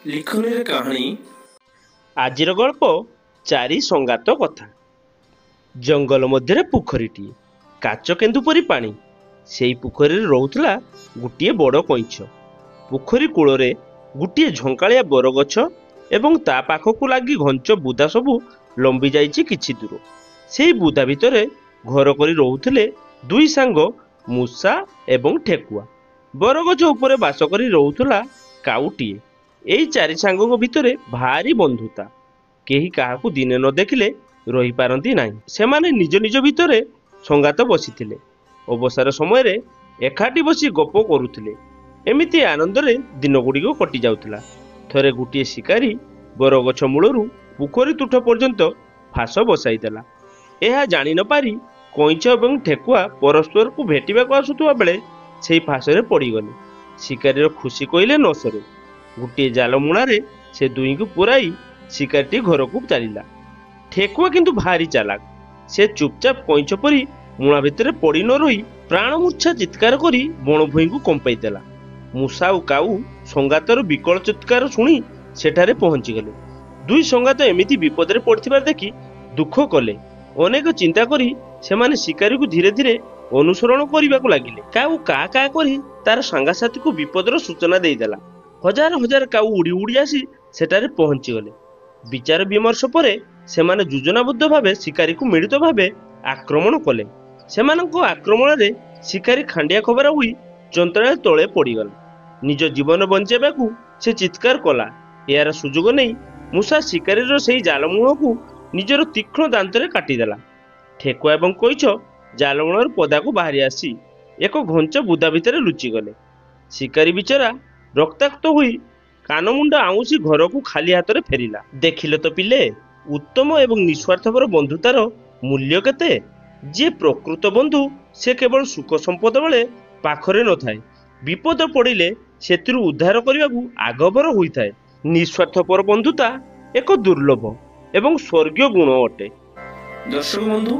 ଲିଖନୀରେ କାହାଣୀ। ଆଜିର ଗଳ୍ପ ଚାରି ସଙ୍ଗାତ କଥା। ଜଙ୍ଗଲ ମଧ୍ୟରେ ପୋଖରୀଟିଏ, କାଚ କେନ୍ଦୁ ପରି ପାଣି। ସେଇ ପୋଖରୀରେ ରହୁଥିଲା ଗୋଟିଏ ବଡ଼ କଇଁଛ। ପୋଖରୀ କୂଳରେ ଗୋଟିଏ ଝଙ୍କାଳିଆ ବରଗଛ ଏବଂ ତା ପାଖକୁ ଲାଗି ଘଞ୍ଚ ବୁଦା ସବୁ ଲମ୍ବି ଯାଇଛି କିଛି ଦୂର। ସେଇ ବୁଦା ଭିତରେ ଘର କରି ରହୁଥିଲେ ଦୁଇ ସାଙ୍ଗ, ମୂଷା ଏବଂ ଠେକୁଆ। ବରଗଛ ଉପରେ ବାସ କରି ରହୁଥିଲା କାଉଟିଏ। ଏଇ ଚାରି ସାଙ୍ଗଙ୍କ ଭିତରେ ଭାରି ବନ୍ଧୁତା। କେହି କାହାକୁ ଦିନେ ନ ଦେଖିଲେ ରହିପାରନ୍ତି ନାହିଁ। ସେମାନେ ନିଜ ନିଜ ଭିତରେ ସଙ୍ଗାତ ବସିଥିଲେ। ଅବସର ସମୟରେ ଏକାଠି ବସି ଗପ କରୁଥିଲେ। ଏମିତି ଆନନ୍ଦରେ ଦିନଗୁଡ଼ିକ କଟି ଯାଉଥିଲା। ଥରେ ଗୋଟିଏ ଶିକାରୀ ବରଗଛ ମୂଳରୁ ପୋଖରୀ ତୁଠ ପର୍ଯ୍ୟନ୍ତ ଫାଶ ବସାଇଦେଲା। ଏହା ଜାଣି ନ ପାରି କଇଁଛ ଏବଂ ଠେକୁଆ ପରସ୍ପରକୁ ଭେଟିବାକୁ ଆସୁଥିବା ବେଳେ ସେହି ଫାଶରେ ପଡ଼ିଗଲେ। ଶିକାରୀର ଖୁସି କହିଲେ ନ ସରେ। ଗୋଟିଏ ଜାଲ ମୁଣାରେ ସେ ଦୁହିଁଙ୍କୁ ପୁରାଇ ଶିକାରୀଟି ଘରକୁ ଚାଲିଲା। ଠେକୁଆ କିନ୍ତୁ ଭାରି ଚାଲାକ। ସେ ଚୁପଚାପ କଇଁଛ ପରି ମୁଣା ଭିତରେ ପଡ଼ି ନ ରହି ପ୍ରାଣମୂର୍ଚ୍ଛା ଚିତ୍କାର କରି ବଣଭୂଇଁକୁ କମ୍ପାଇ ଦେଲା। ମୂଷା ଓ କାଉ ସଙ୍ଗାତର ବିକଳ ଚିତ୍କାର ଶୁଣି ସେଠାରେ ପହଞ୍ଚିଗଲେ। ଦୁଇ ସଙ୍ଗାତ ଏମିତି ବିପଦରେ ପଡ଼ିଥିବା ଦେଖି ଦୁଃଖ କଲେ। ଅନେକ ଚିନ୍ତା କରି ସେମାନେ ଶିକାରୀକୁ ଧୀରେ ଧୀରେ ଅନୁସରଣ କରିବାକୁ ଲାଗିଲେ। କାଉ କା କା କରି ତାର ସାଙ୍ଗସାଥୀକୁ ବିପଦର ସୂଚନା ଦେଇଦେଲା। ହଜାର ହଜାର କାଉ ଉଡ଼ି ଉଡ଼ି ଆସି ସେଠାରେ ପହଞ୍ଚିଗଲେ। ବିଚାର ବିମର୍ଶ ପରେ ସେମାନେ ଯୋଜନାବଦ୍ଧ ଭାବେ ଶିକାରୀକୁ ମିଳିତ ଭାବେ ଆକ୍ରମଣ କଲେ। ସେମାନଙ୍କ ଆକ୍ରମଣରେ ଶିକାରୀ ଖାଣ୍ଡିଆ ଖବର ହୋଇ ଯନ୍ତ୍ରଣାରେ ତଳେ ପଡ଼ିଗଲା। ନିଜ ଜୀବନ ବଞ୍ଚାଇବାକୁ ସେ ଚିତ୍କାର କଲା। ଏହାର ସୁଯୋଗ ନେଇ ମୂଷା ଶିକାରୀର ସେହି ଜାଲମୁହଁକୁ ନିଜର ତୀକ୍ଷ୍ଣ ଦାନ୍ତରେ କାଟିଦେଲା। ଠେକୁଆ ଏବଂ କଇଁଛ ଜାଲମୁହଁରୁ ପଦାକୁ ବାହାରି ଆସି ଏକ ଘଞ୍ଚ ବୁଦା ଭିତରେ ଲୁଚିଗଲେ। ଶିକାରୀ ବିଚରା ରକ୍ତାକ୍ତ ହୋଇ କାନମୁଣ୍ଡ ଆଉଁସି ଘରକୁ ଖାଲି ହାତରେ ଫେରିଲା। ଦେଖିଲ ତ ପିଲେ, ଉତ୍ତମ ଏବଂ ନିଃସ୍ୱାର୍ଥପର ବନ୍ଧୁତାର ମୂଲ୍ୟ କେତେ? ଯିଏ ପ୍ରକୃତ ବନ୍ଧୁ ସେ କେବଳ ସୁଖ ସମ୍ପଦ ବେଳେ ପାଖରେ ନଥାଏ, ବିପଦ ପଡ଼ିଲେ ସେଥିରୁ ଉଦ୍ଧାର କରିବାକୁ ଆଗଭର ହୋଇଥାଏ। ନିଃସ୍ୱାର୍ଥପର ବନ୍ଧୁତା ଏକ ଦୁର୍ଲଭ ଏବଂ ସ୍ୱର୍ଗୀୟ ଗୁଣ ଅଟେ। ଦର୍ଶକ ବନ୍ଧୁ,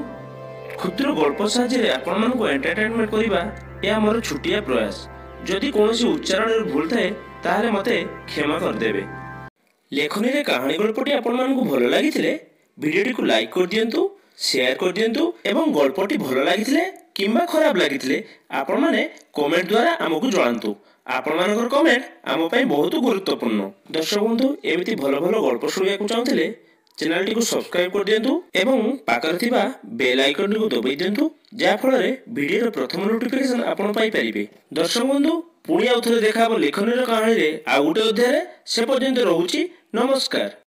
କ୍ଷୁଦ୍ର ଗଳ୍ପ ସାହାଯ୍ୟରେ ଆପଣମାନଙ୍କୁ ଏଣ୍ଟରଟେନମେଣ୍ଟ କରିବା ଏହା ମୋର ଛୋଟିଆ ପ୍ରୟାସ। ଯଦି କୌଣସି ଉଚ୍ଚାରଣରେ ଭୁଲ ଥାଏ ତାହେଲେ ମୋତେ କ୍ଷମା କରିଦେବେ। ଲେଖନୀରେ କାହାଣୀ ଗଳ୍ପଟି ଆପଣମାନଙ୍କୁ ଭଲ ଲାଗିଥିଲେ ଭିଡ଼ିଓଟିକୁ ଲାଇକ୍ କରିଦିଅନ୍ତୁ, ସେୟାର କରିଦିଅନ୍ତୁ ଏବଂ ଗଳ୍ପଟି ଭଲ ଲାଗିଥିଲେ କିମ୍ବା ଖରାପ ଲାଗିଥିଲେ ଆପଣମାନେ କମେଣ୍ଟ ଦ୍ୱାରା ଆମକୁ ଜଣାନ୍ତୁ। ଆପଣମାନଙ୍କର କମେଣ୍ଟ ଆମ ପାଇଁ ବହୁତ ଗୁରୁତ୍ୱପୂର୍ଣ୍ଣ। ଦର୍ଶକ ବନ୍ଧୁ, ଏମିତି ଭଲ ଭଲ ଗଳ୍ପ ଶୁଣିବାକୁ ଚାହୁଁଥିଲେ ଚ୍ୟାନେଲଟିକୁ ସବସ୍କ୍ରାଇବ କରିଦିଅନ୍ତୁ ଏବଂ ପାଖରେ ଥିବା ବେଲ୍ ଆଇକନଟିକୁ ଦବାଇ ଦିଅନ୍ତୁ, ଯାହାଫଳରେ ଭିଡ଼ିଓର ପ୍ରଥମ ନୋଟିଫିକେସନ ଆପଣ ପାଇପାରିବେ। ଦର୍ଶକ ବନ୍ଧୁ, ପୁଣି ଆଉ ଥରେ ଦେଖା ହେବ ଲେଖନୀର କାହାଣୀରେ ଆଉ ଗୋଟେ ଅଧ୍ୟାୟରେ। ସେ ପର୍ଯ୍ୟନ୍ତ ରହୁଛି, ନମସ୍କାର।